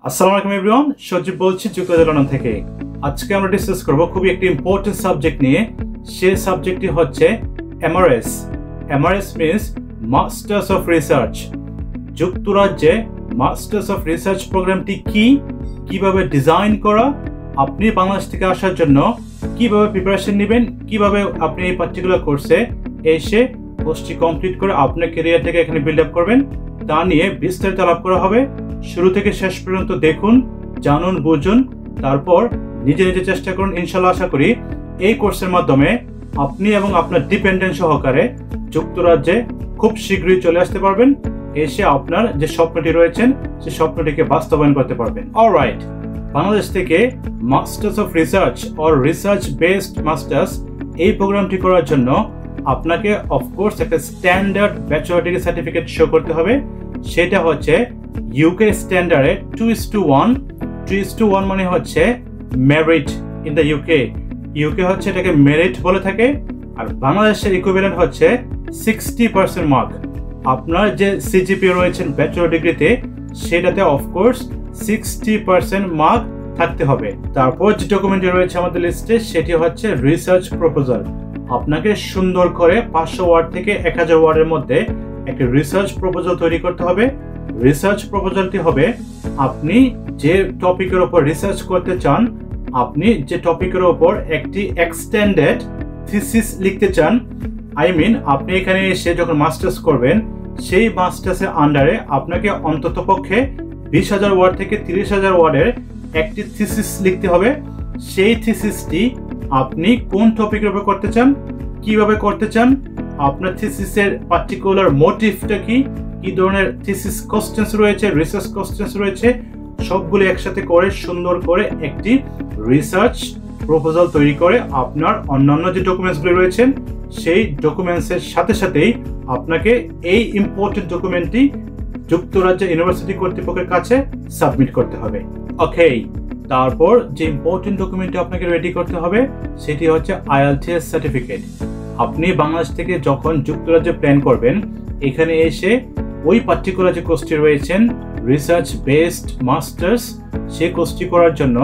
আসসালামু আলাইকুম এভরিওয়ান, সজীব বলছি যুক্তরাজ্য লন্ডন থেকে। আজকে আমরা ডিসকাস করব খুবই একটি ইম্পর্টেন্ট সাবজেক্ট নিয়ে। সেই সাবজেক্টটি হচ্ছে Mrs. Mrs means masters of research. যুক্তরাজ্যে মাস্টার্স অফ রিসার্চ প্রোগ্রামটি কি, কিভাবে ডিজাইন করা, আপনি বাংলাদেশ থেকে আসার জন্য কিভাবে প্রিপারেশন নেবেন, কিভাবে আপনি এই পার্টিকুলার কোর্সে এসে কোর্সটি কমপ্লিট করে আপনার ক্যারিয়ারটাকে এখানে বিল্ড আপ করবেন, তা নিয়ে বিস্তারিত আলাপ করা হবে। শুরু থেকে শেষ পর্যন্ত দেখুন, জানুন, বুঝুন, তারপর নিজে নিজে চেষ্টা করুন। ইনশাল্লাহ আশা করি এই কোর্সের মাধ্যমে আপনি এবং আপনার ডিপেন্ডেন্ট সহকারে যুক্তরাজ্যে খুব শীঘ্রই চলে আসতে পারবেন। এসে আপনার যে স্বপ্নটি রয়েছেন সেই স্বপ্নটিকে বাস্তবায়ন করতে পারবেন। অলরাইট, বাংলাদেশ থেকে masters of research or research based masters এই প্রোগ্রামটি করার জন্য আপনাকে অফকোর্স একটা standard bachelor degree certificate show করতে হবে। সেটা হচ্ছে ইউকে স্ট্যান্ডার্ডে 2:1। 2:1 মানে হচ্ছে merit in the UK. UK হচ্ছে এটাকে মেরিট বলে থাকে, আর বাংলাদেশের ইকুইভ্যালেন্ট হচ্ছে 60% মার্ক। আপনার যে সিজিপি রয়েছেন ব্যাচেলর ডিগ্রিতে, সেটাতে অফকোর্স 60% মার্ক থাকতে হবে। তারপর যে ডকুমেন্টটি রয়েছে আমাদের লিস্টে সেটি হচ্ছে রিসার্চ প্রপোজাল। আপনাকে সুন্দর করে 500 ওয়ার্ড থেকে 1000 ওয়ার্ডের মধ্যে একটি রিসার্চ প্রপোজাল তৈরি করতে হবে। রিসার্চ প্রপোজালটি হবে আপনি যে টপিকের উপর রিসার্চ করতে চান, আপনি যে টপিকের উপর একটি এক্সটেন্ডেড থিসিস লিখতে চান। আপনি এখানে এসে যখন মাস্টার্স করবেন, সেই মাস্টার্সের আন্ডারে আপনাকে অন্ততপক্ষে 20,000 ওয়ার্ড থেকে 30,000 ওয়ার্ডের একটি থিসিস লিখতে হবে। সেই থিসিসটি আপনি কোন টপিকের উপর করতে চান, কিভাবে করতে চান, আপনার থিসিসের পার্টিকুলার মোটিভটা কি, কি ধরনের থিসিস কোশ্চেন্স রয়েছে, রিসার্চ কোশ্চেন্স রয়েছে, সবগুলো একসাথে করে সুন্দর করে একটি রিসার্চ প্রপোজাল তৈরি করে আপনার অন্যান্য যে ডকুমেন্টসগুলো রয়েছেন সেই ডকুমেন্টসের সাথে সাথেই আপনাকে এই ইম্পর্টেন্ট ডকুমেন্টটি যুক্তরাজ্য ইউনিভার্সিটি কর্তৃপক্ষের কাছে সাবমিট করতে হবে। ওকে, তারপর যে ইম্পর্টেন্ট ডকুমেন্টটি আপনাকে রেডি করতে হবে সেটি হচ্ছে IELTS সার্টিফিকেট। আপনি বাংলাদেশ থেকে যখন যুক্তরাজ্যে প্ল্যান করবেন, এখানে এসে ওই পার্টিকুলার যে কোর্সটি রয়েছেন রিসার্চ বেসড মাস্টার্স, সেই কোর্সটি করার জন্য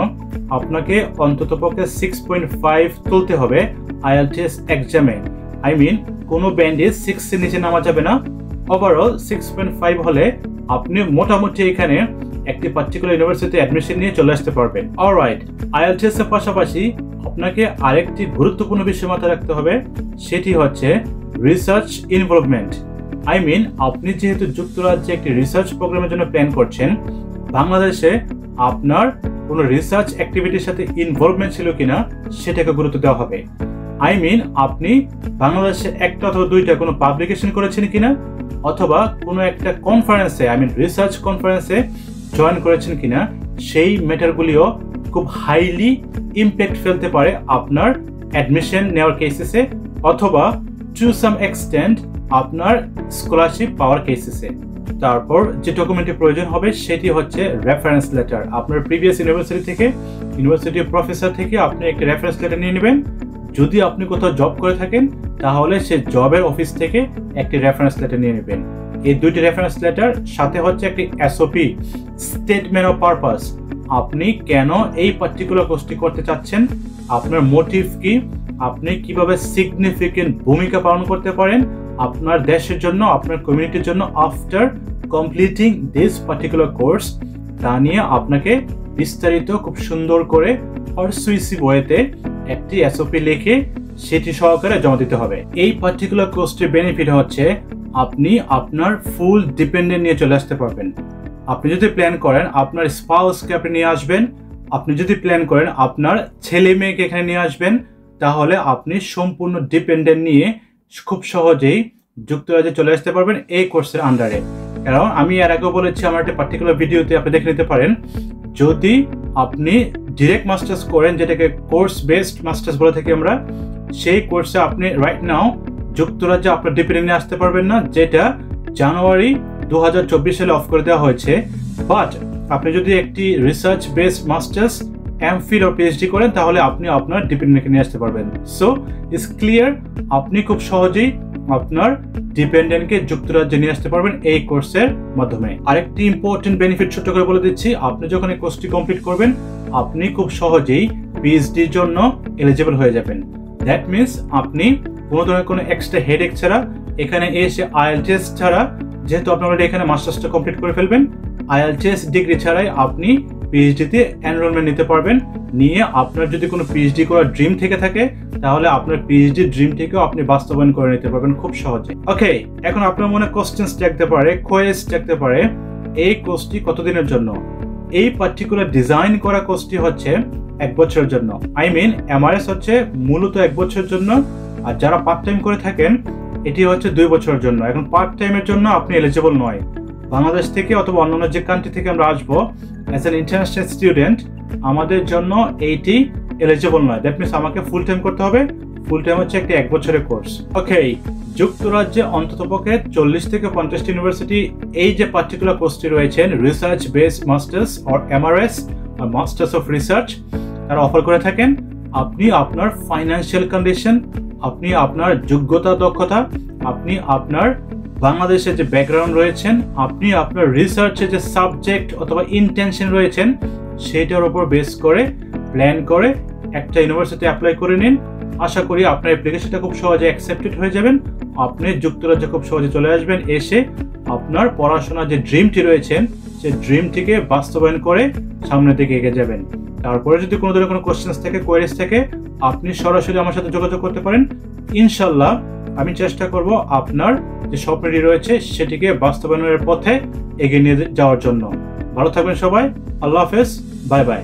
আপনাকে অন্ততপক্ষে 6.5 তুলতে হবে IELTS এক্সামে। কোনো ব্যান্ডে 6 এর নিচে নামা যাবে না। ওভারঅল 6.5 হলে আপনি মোটামুটি এখানে একটি পার্টিকুলার ইউনিভার্সিটি অ্যাডমিশন নিয়ে চলে আসতে পারবেন। অলরাইট, IELTS এর পাশাপাশি আপনাকে আরেকটি গুরুত্বপূর্ণ বিষয় মাথায় রাখতে হবে, সেটি হচ্ছে রিসার্চ ইনভলভমেন্ট। আপনি যেহেতু যুক্তরাজ্যে একটি রিসার্চ প্রোগ্রামের জন্য প্ল্যান করছেন, বাংলাদেশে আপনার কোনো রিসার্চ অ্যাক্টিভিটির সাথে ইনভলভমেন্ট ছিল কিনা সেটাকে গুরুত্ব দেওয়া হবে। আপনি বাংলাদেশে একটা অথবা দুইটা কোনো পাবলিকেশন করেছেন কিনা, অথবা কোনো একটা কনফারেন্সে রিসার্চ কনফারেন্সে জয়েন করেছেন কিনা, সেই ম্যাটারগুলিও খুব হাইলি ইম্প্যাক্ট ফেলতে পারে আপনার অ্যাডমিশন নেওয়ার কেসেসে, অথবা টু সাম এক্সটেন্ট আপনার স্কলারশিপ পাওয়ার কেসেসে। তারপর যে ডকুমেন্টের প্রয়োজন হবে সেটি হচ্ছে রেফারেন্স লেটার। আপনার প্রিভিয়াস ইউনিভার্সিটি থেকে, ইউনিভার্সিটির প্রফেসর থেকে আপনি একটি রেফারেন্স লেটার নিয়ে নেবেন। যদি আপনি কোথাও জব করে থাকেন, তাহলে সে জবের অফিস থেকে একটি রেফারেন্স লেটার নিয়ে নেবেন। এই দুইটি রেফারেন্স লেটার সাথে হচ্ছে একটি SOP, স্টেটমেন্ট অফ পারপাস। আপনি কেন এই পার্টিকুলার কোর্সটি করতে চাচ্ছেন, আপনার মোটিভ কি, আপনি কিভাবে সিগনিফিকেন্ট ভূমিকা পালন করতে পারেন আপনার দেশের জন্য, আপনার কমিউনিটির জন্য after completing this particular course, তা নিয়ে আপনাকে বিস্তারিত খুব সুন্দর করে পারসুয়েসিভ ওয়েতে একটি SOP লিখে সেটি সহকারে জমা দিতে হবে। এই পার্টিকুলার কোর্সটির বেনিফিট হচ্ছে আপনি আপনার ফুল ডিপেন্ডেন্ট নিয়ে চলে আসতে পারবেন। আপনি যদি প্ল্যান করেন আপনার স্পাউসকে আপনি নিয়ে আসবেন, আপনি যদি প্ল্যান করেন আপনার ছেলে মেয়েকে এখানে নিয়ে আসবেন, তাহলে আপনি সম্পূর্ণ ডিপেন্ডেন্ট নিয়ে খুব সহজেই যুক্তরাজ্যে চলে আসতে পারবেন এই কোর্সের আন্ডারে। কারণ আমি এর আগেও বলেছি আমার একটা পার্টিকুলার ভিডিওতে, আপনি দেখে নিতে পারেন। যদি আপনি ডিরেক্ট মাস্টার্স করেন, যেটাকে কোর্স বেসড মাস্টার্স বলে থাকি আমরা, সেই কোর্সে আপনি রাইট নাও যুক্তরাজ্যে আপনার ডিপেন্ডেন্ট নিয়ে আসতে পারবেন না, যেটা জানুয়ারি 2024 সালে অফ করে দেওয়া হয়েছে। বাট আপনি যদি একটি research based masters MPhil or PhD করেন, তাহলে আপনি আপনার ডিপেন্ডেন্টকে নিয়ে আসতে পারবেন। সো ইটস ক্লিয়ার, আপনি খুব সহজেই আপনার ডিপেন্ডেন্টকে যুক্তরাজ্যে নিয়ে আসতে পারবেন এই কোর্সের মাধ্যমে। আরেকটি ইম্পর্টেন্ট বেনিফিট ছোট করে বলে দিচ্ছি, আপনি যখন এই কোর্সটি কমপ্লিট করবেন আপনি খুব সহজেই পিএইচডির জন্য এলিজিবল হয়ে যাবেন। দ্যাট মিনস আপনি কোনো ধরনের কোনো এক্সট্রা হেডেক ছাড়া এখানে এসে আইএলটিএস ছাড়া, যেহেতু আপনি অলরেডি এখানে মাস্টার্সটা কমপ্লিট করে ফেলবেন, আইএলটিএস ডিগ্রি ছাড়াই আপনি পিএইচডিতে এনরোলমেন্ট নিতে পারবেন। নিয়ে আপনার যদি কোনো পিএইচডি করার ড্রিম থেকে থাকে তাহলে আপনার পিএইচডি ড্রিমটিকেও আপনি বাস্তবায়ন করে নিতে পারবেন খুব সহজে। ওকে, এখন আপনার মনে কোশ্চেন্স জাগতে পারে, কোয়েস জাগতে পারে, এই কোর্সটি কতদিনের জন্য? এই পার্টিকুলার ডিজাইন করা কোর্সটি হচ্ছে 1 বছরের জন্য। আই মিন এমআরএস হচ্ছে মূলত 1 বছরের জন্য, আর যারা পার্ট টাইম করে থাকেন এটি হচ্ছে 2 বছরের জন্য। এখন পার্ট টাইমের জন্য আপনি এলিজিবল নয়। বাংলাদেশ থেকে অথবা অন্যান্য যে কান্ট্রি থেকে আমরা আসবো অ্যাজ অ্যান ইন্টারন্যাশনাল স্টুডেন্ট, আমাদের জন্য এইটি এলিজিবল নয়। দ্যাট মিনস আমাকে ফুল টাইম করতে হবে। ফুল টাইম হচ্ছে একটি 1 বছরের কোর্স। ওকে, যুক্তরাজ্যে অন্ততপক্ষে 40 থেকে 50টি ইউনিভার্সিটি এই যে পার্টিকুলার কোর্সটি রয়েছেন research based masters or Mrs বা মাস্টার্স অফ রিসার্চ, তারা অফার করে থাকেন। আপনি আপনার ফাইন্যান্সিয়াল কন্ডিশন, আপনি আপনার যোগ্যতা দক্ষতা, আপনি আপনার বাংলাদেশে যে ব্যাকগ্রাউন্ড রয়েছেন, আপনি আপনার রিসার্চে যে সাবজেক্ট অথবা ইন্টেনশন রয়েছেন সেটার উপর বেস করে প্ল্যান করে একটা ইউনিভার্সিটি অ্যাপ্লাই করে নিন। আশা করি আপনার অ্যাপ্লিকেশনটা খুব সহজে অ্যাকসেপ্টেড হয়ে যাবেন। আপনি যুক্তরাজ্যে খুব সহজে চলে আসবেন, এসে আপনার পড়াশোনার যে ড্রিমটি রয়েছেন সেই ড্রিমটিকে বাস্তবায়ন করে সামনের দিকে এগিয়ে যাবেন। তারপরে যদি কোনো ধরনের কোনো কোশ্চেন্স থাকে, কোয়েরিজ থাকে, আপনি সরাসরি আমার সাথে যোগাযোগ করতে পারেন। ইনশাল্লাহ আমি চেষ্টা করব আপনার যে স্বপ্নটি রয়েছে সেটিকে বাস্তবায়নের পথে এগিয়ে নিয়ে যাওয়ার জন্য। ভালো থাকবেন সবাই, আল্লাহ হাফেজ, বাই বাই।